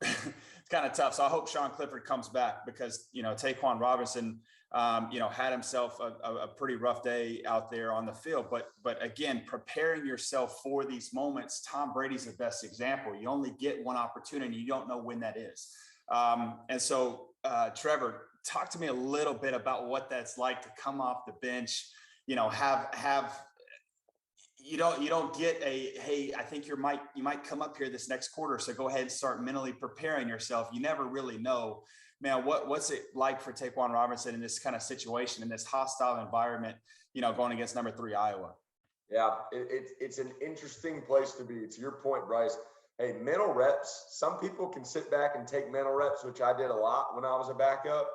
it's kind of tough. So I hope Sean Clifford comes back because Taquan Robinson, had himself a pretty rough day out there on the field. But again, preparing yourself for these moments. Tom Brady's the best example. You only get one opportunity. You don't know when that is. And so, Trevor, talk to me a little bit about what that's like to come off the bench, have you don't get hey, I think you might come up here this next quarter. So go ahead and start mentally preparing yourself. You never really know, man, what's it like for Taquan Robinson in this kind of situation, in this hostile environment, going against number 3 Iowa. Yeah, it's an interesting place to be. To your point, Bryce, hey, mental reps, some people can sit back and take mental reps, which I did a lot when I was a backup,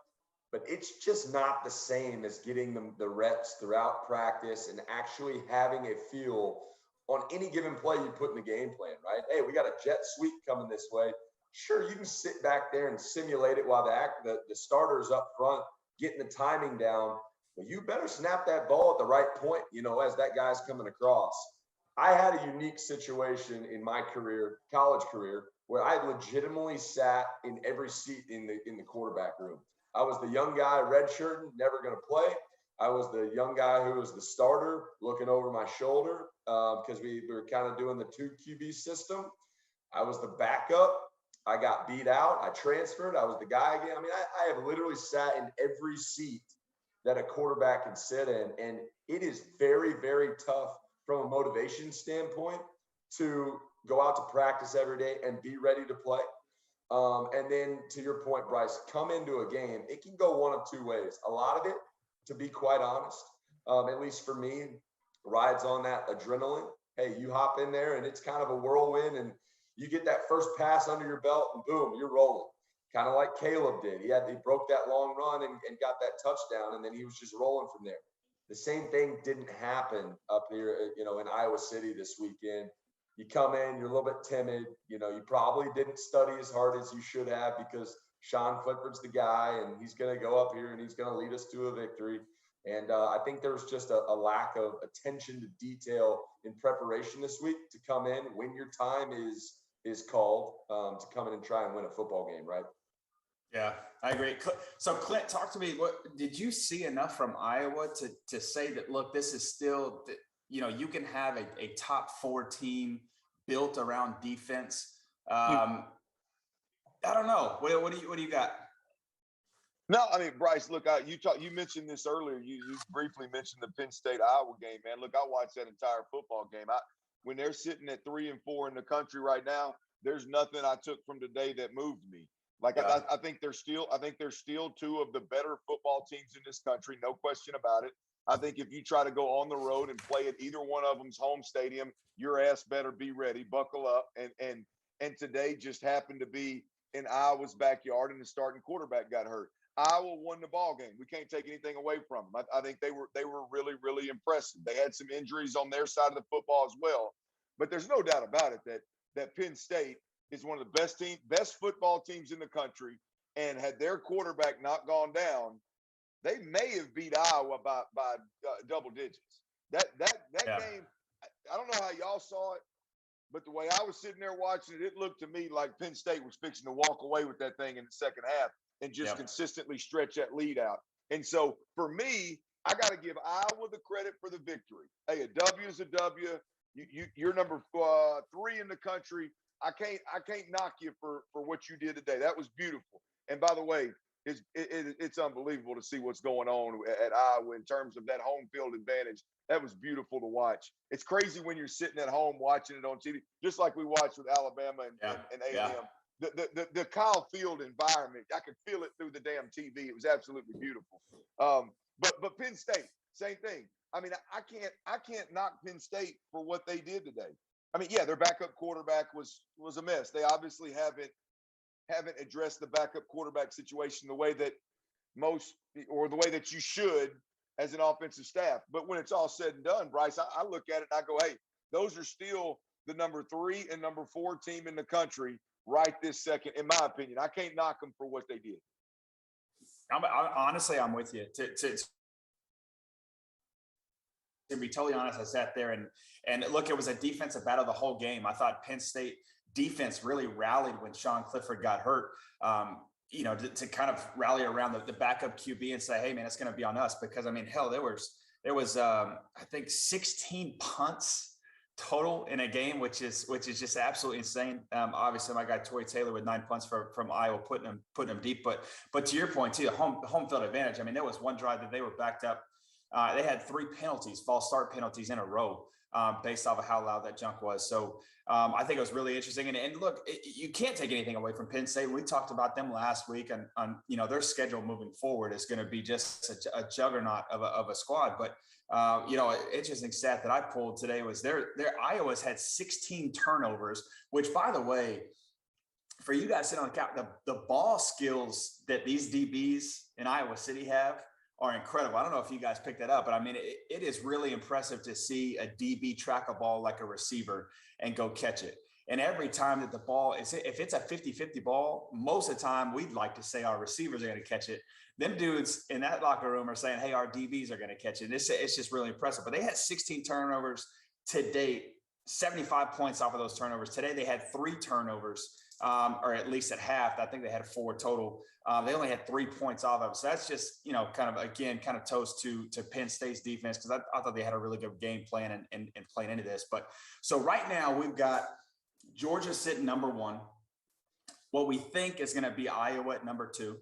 but it's just not the same as getting the reps throughout practice and actually having a feel on any given play you put in the game plan, right? Hey, we got a jet sweep coming this way. Sure, you can sit back there and simulate it while the starter's up front, getting the timing down. Well, you better snap that ball at the right point, as that guy's coming across. I had a unique situation in my career, college career, where I legitimately sat in every seat in the quarterback room. I was the young guy, redshirting, never going to play. I was the young guy who was the starter, looking over my shoulder because we were kind of doing the 2 QB system. I was the backup. I got beat out. I transferred. I was the guy again. I mean, I have literally sat in every seat that a quarterback can sit in. And it is very, very tough from a motivation standpoint to go out to practice every day and be ready to play. And then to your point, Bryce, come into a game, it can go one of 2 ways. A lot of it, to be quite honest, at least for me, rides on that adrenaline. Hey, you hop in there and it's kind of a whirlwind and you get that first pass under your belt and boom, you're rolling. Kind of like Caleb did. He broke that long run and got that touchdown, and then he was just rolling from there. The same thing didn't happen up here, in Iowa City this weekend. You come in, you're a little bit timid. You probably didn't study as hard as you should have because Sean Clifford's the guy, and he's going to go up here and he's going to lead us to a victory. And I think there was just a lack of attention to detail in preparation this week to come in when your time is called to come in and try and win a football game, right? Yeah, I agree. So Clint, talk to me. What did you see enough from Iowa to say that, look, this is still, you can have a top 4 team built around defense. I don't know. What do you got? No, I mean, Bryce, look, you mentioned this earlier. You briefly mentioned the Penn State Iowa game, man. Look, I watched that entire football game. When they're sitting at 3 and 4 in the country right now, there's nothing I took from today that moved me. Like, yeah. I think they're still 2 of the better football teams in this country, no question about it. I think if you try to go on the road and play at either one of them's home stadium, your ass better be ready, buckle up. And today just happened to be in Iowa's backyard, and the starting quarterback got hurt. Iowa won the ball game. We can't take anything away from them. I think they were really, really impressive. They had some injuries on their side of the football as well, but there's no doubt about it that Penn State is one of the best football teams in the country. And had their quarterback not gone down, they may have beat Iowa by double digits. That yeah. Game, I don't know how y'all saw it, but the way I was sitting there watching it, it looked to me like Penn State was fixing to walk away with that thing in the second half and just consistently stretch that lead out. And so for me, I got to give Iowa the credit for the victory. Hey, a W is a W. You're number 3 in the country. I can't knock you for what you did today. That was beautiful. And by the way, it's unbelievable to see what's going on at Iowa in terms of that home field advantage. That was beautiful to watch. It's crazy when you're sitting at home watching it on TV, just like we watched with Alabama and A&M. Yeah. The Kyle Field environment, I could feel it through the damn TV. It was absolutely beautiful. But Penn State, same thing. I mean, I can't knock Penn State for what they did today. I mean, yeah, their backup quarterback was a mess. They obviously haven't addressed the backup quarterback situation the way that the way that you should as an offensive staff. But when it's all said and done, Bryce, I look at it and I go, hey, those are still the number 3 and number 4 team in the country right this second, in my opinion. I can't knock them for what they did. Honestly, I'm with you. To be totally honest, I sat there and look, it was a defensive battle the whole game. I thought Penn State defense really rallied when Sean Clifford got hurt, to kind of rally around the backup QB and say, hey man, it's going to be on us, because I mean, hell, there was I think 16 punts total in a game, which is just absolutely insane. Obviously my guy Torrey Taylor with 9 punts from Iowa, putting them deep, but to your point too, home field advantage. I mean, there was one drive that they were backed up. They had 3 penalties, false start penalties in a row, based off of how loud that junk was. So I think it was really interesting. And look, you can't take anything away from Penn State. We talked about them last week, and their schedule moving forward is going to be just a juggernaut of a squad. But interesting stat that I pulled today was their Iowa's had 16 turnovers, which, by the way, for you guys sitting on the couch, the ball skills that these DBs in Iowa City have are incredible. I don't know if you guys picked that up, but I mean, it is really impressive to see a DB track a ball like a receiver and go catch it. And every time that the ball is, if it's a 50-50 ball, most of the time we'd like to say our receivers are going to catch it. Them dudes in that locker room are saying, hey, our DBs are going to catch it. It's just really impressive. But they had 16 turnovers to date, 75 points off of those turnovers. Today they had 3 turnovers, or at least at half. I think they had 4 total. They only had 3 points off of it. So that's just, kind of toast to Penn State's defense, because I thought they had a really good game plan and playing into this. But so right now we've got Georgia sitting number 1. What we think is going to be Iowa at number 2.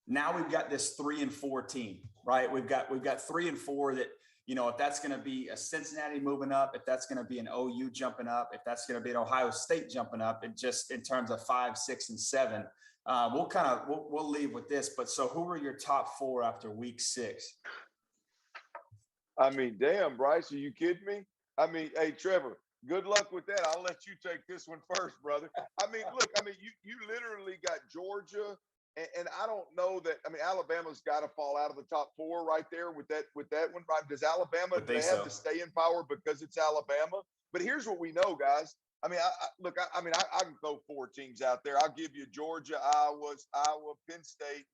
Now we've got this 3 and 4 team, right? We've got 3 and 4 that, if that's going to be a Cincinnati moving up, if that's going to be an OU jumping up, if that's going to be an Ohio State jumping up, and just in terms of 5, 6, and 7, we'll leave with this. But so who are your top 4 after week 6? I mean, damn, Bryce, are you kidding me? I mean, hey, Trevor, good luck with that. I'll let you take this one first, brother. I mean, look, you literally got Georgia, and I don't know that. I mean, Alabama's got to fall out of the top 4 right there with that one. Right? Does Alabama have to stay in power because it's Alabama? But here's what we know, guys. I mean, I can throw 4 teams out there. I'll give you Georgia, Iowa, Penn State,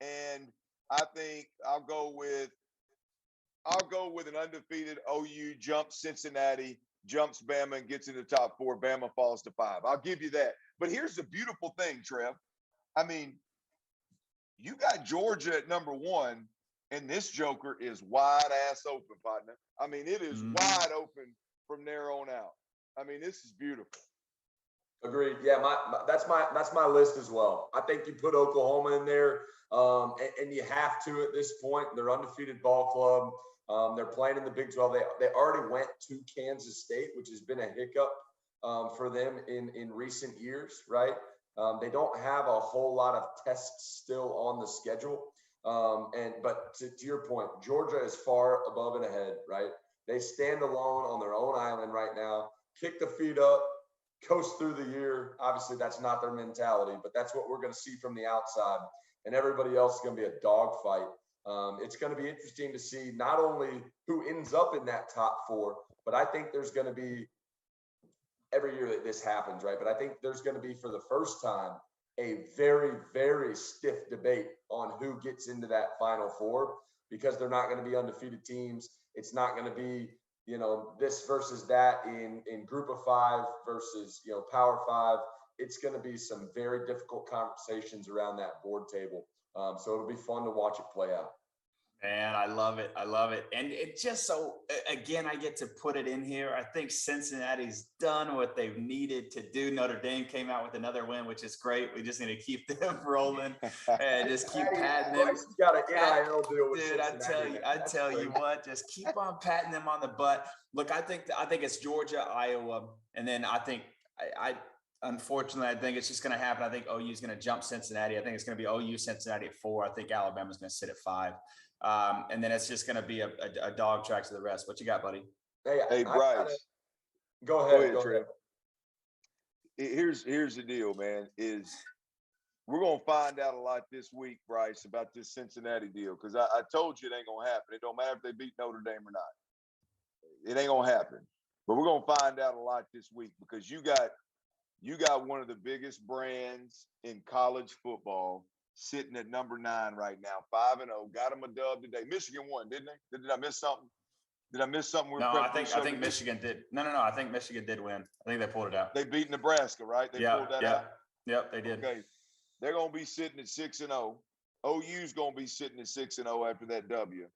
and I think I'll go with an undefeated OU jumps Cincinnati, jumps Bama, and gets in the top 4. Bama falls to 5. I'll give you that. But here's the beautiful thing, Trev. I mean, you got Georgia at number 1, and this joker is wide ass open, partner. I mean, it is wide open from there on out. I mean, this is beautiful. Agreed. Yeah, that's my list as well. I think you put Oklahoma in there, and you have to at this point. They're undefeated ball club. They're playing in the Big 12. They already went to Kansas State, which has been a hiccup for them in recent years, right? They don't have a whole lot of tests still on the schedule. But to your point, Georgia is far above and ahead, right? They stand alone on their own island right now, kick the feet up, coast through the year. Obviously, that's not their mentality, but that's what we're going to see from the outside. And everybody else is going to be a dogfight. It's going to be interesting to see not only who ends up in that top 4, but I think there's going to be every year that this happens, right? But I think there's going to be, for the first time, a very, very stiff debate on who gets into that Final 4, because they're not going to be undefeated teams. It's not going to be, this versus that in Group of 5 versus, Power 5. It's going to be some very difficult conversations around that board table. So it'll be fun to watch it play out. Man, I love it. I love it. And it just so, again, I get to put it in here. I think Cincinnati's done what they've needed to do. Notre Dame came out with another win, which is great. We just need to keep them rolling and just keep patting them. You got an NIL deal with Dude, I tell you what, just keep on patting them on the butt. Look, I think it's Georgia, Iowa, and then I think unfortunately, I think it's just going to happen. I think OU is going to jump Cincinnati. I think it's going to be OU, Cincinnati at 4. I think Alabama's going to sit at 5. And then it's just going to be a dog track to the rest. What you got, buddy? Hey, Bryce. Go ahead, Trev. Here's the deal, man, is we're going to find out a lot this week, Bryce, about this Cincinnati deal, because I told you it ain't going to happen. It don't matter if they beat Notre Dame or not. It ain't going to happen. But we're going to find out a lot this week, because you got one of the biggest brands in college football sitting at number 9 right now, 5-0. Got them a dub today. Michigan won, didn't they? Did I miss something? No, I think Michigan did. No. I think Michigan did win. I think they pulled it out. They beat Nebraska, right? They pulled that out. Yep, they did. Okay, they're gonna be sitting at 6-0. OU's gonna be sitting at 6-0 after that W.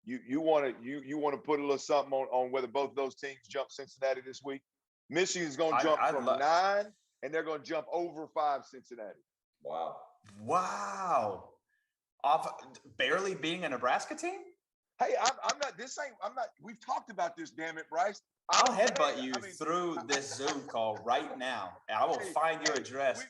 You want to put a little something on whether both of those teams jump Cincinnati this week? Michigan's gonna jump from 9, and they're gonna jump over 5 Cincinnati. Wow. Off barely being a Nebraska team? Hey, I'm not. We've talked about this, damn it, Bryce. I'll headbutt you through this Zoom call right now. I will find your address.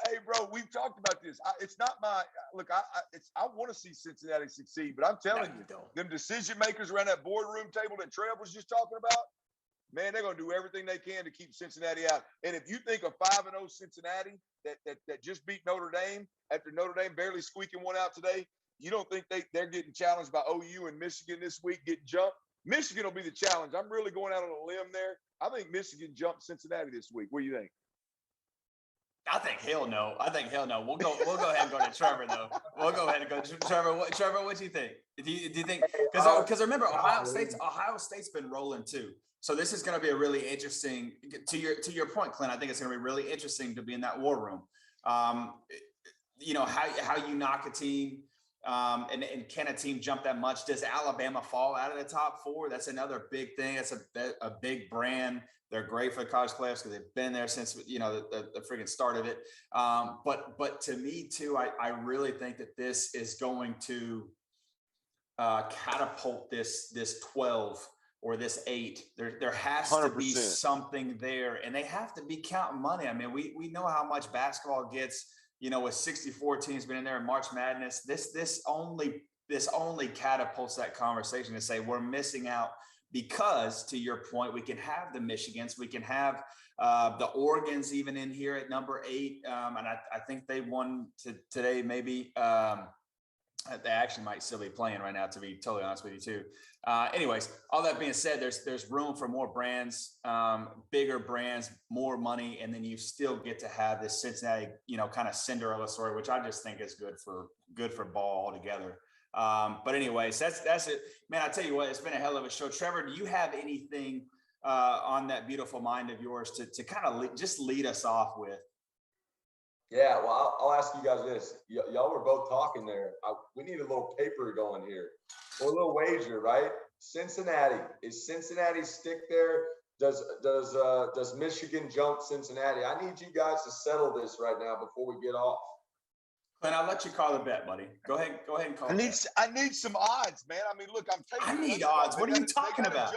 Hey, bro, we've talked about this. It's not my look. I want to see Cincinnati succeed, but I'm telling you, them decision makers around that boardroom table that Trev was just talking about, man, they're gonna do everything they can to keep Cincinnati out. And if you think of 5-0 Cincinnati that just beat Notre Dame after Notre Dame barely squeaking one out today, you don't think they're getting challenged by OU and Michigan this week, getting jumped? Michigan will be the challenge. I'm really going out on a limb there. I think Michigan jumps Cincinnati this week. What do you think? I think hell no. We'll go ahead and go to Trevor though. We'll go ahead and go to Trevor. What do you think? Do you think, because remember Ohio State's been rolling too. So this is going to be a really interesting, to your point, Clint, I think it's going to be really interesting to be in that war room. You know, how you knock a team, and can a team jump that much? Does Alabama fall out of the top 4? That's another big thing. That's a big brand. They're great for the college playoffs because they've been there since, you know, the freaking start of it. But to me too, I really think that this is going to catapult this 12 or this 8. There has 100%. To be something there, and they have to be counting money. I mean, we know how much basketball gets, you know, with 64 teams been in there in March Madness. This only catapults that conversation to say we're missing out. Because, to your point, we can have the Michigans, we can have the Oregons even in here at number 8, and I think they won today. Maybe they actually might still be playing right now, to be totally honest with you too. Anyways, all that being said, there's room for more brands, bigger brands, more money, and then you still get to have this Cincinnati, you know, kind of Cinderella story, which I just think is good for ball altogether. But anyways, that's it, man. I tell you what, it's been a hell of a show. Trevor, do you have anything on that beautiful mind of yours to kind of just lead us off with? Yeah, well, I'll ask you guys this. Y'all were both talking there. We need a little paper going here, or a little wager, right? Cincinnati, is Cincinnati stick there? Does Michigan jump Cincinnati? I need you guys to settle this right now before we get off. Clint, I'll let you call the bet, buddy. Go ahead and call it. I need some odds, man. I mean, look, I'm taking. I need odds. What are you talking about?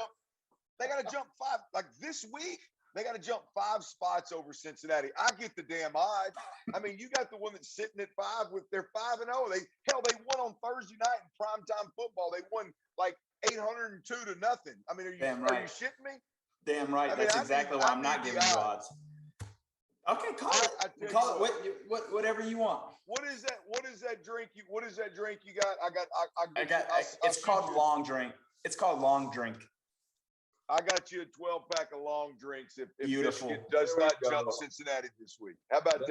They got to jump 5. Like this week, they got to jump 5 spots over Cincinnati. I get the damn odds. I mean, you got the one that's sitting at 5 with their 5-0. They won on Thursday night in primetime football. They won like 802 to nothing. I mean, are you shitting me? Damn right. That's exactly why I'm not giving you odds. Okay, call it whatever you want. What is that drink you got? I got it's called long drink. It's called long drink. I got you a 12-pack of long drinks if Beautiful. Michigan does not jump Cincinnati this week. How about that?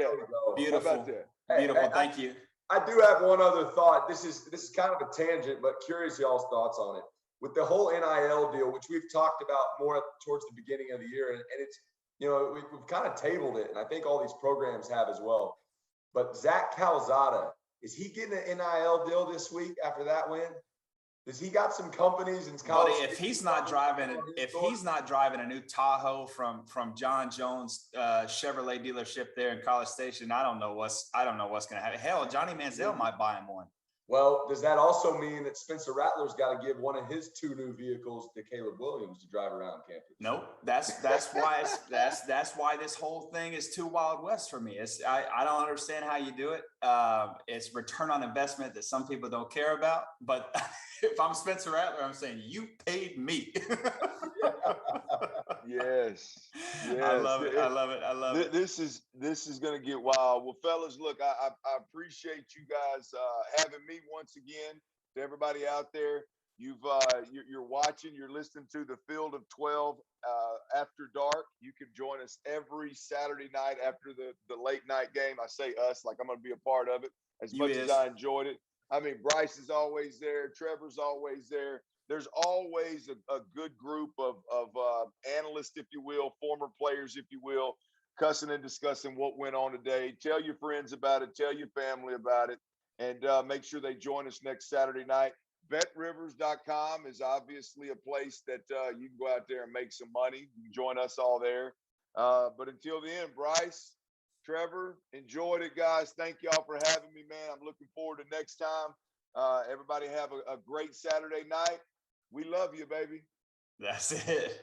Beautiful. How about that? Beautiful. Thank you. I do have one other thought. This is kind of a tangent, but curious y'all's thoughts on it. With the whole NIL deal, which we've talked about more towards the beginning of the year, and it's, you know, we've kind of tabled it, and I think all these programs have as well. But Zach Calzada, is he getting an NIL deal this week after that win? Does he got some companies in college? But if he's not driving a new Tahoe from John Jones Chevrolet dealership there in College Station, I don't know what's going to happen. Hell, Johnny Manziel might buy him one. Well, does that also mean that Spencer Rattler's got to give one of his 2 new vehicles to Caleb Williams to drive around campus? Nope. That's why this whole thing is too Wild West for me. I don't understand how you do it. It's return on investment that some people don't care about. But if I'm Spencer Rattler, I'm saying you paid me. Yes. I love it. This is gonna get wild. Well, fellas, look, I appreciate you guys having me once again. To everybody out there, you're watching, you're listening to the Field of 12 after dark. You can join us every Saturday night after the late night game. I say us like I'm gonna be a part of it as much as I enjoyed it. I mean, Bryce is always there. Trevor's always there. There's always a good group of analysts, if you will, former players, if you will, cussing and discussing what went on today. Tell your friends about it. Tell your family about it. And make sure they join us next Saturday night. BetRivers.com is obviously a place that you can go out there and make some money. You can join us all there. But until the end, Bryce, Trevor, enjoyed it, guys. Thank y'all for having me, man. I'm looking forward to next time. Everybody have a great Saturday night. We love you, baby. That's it.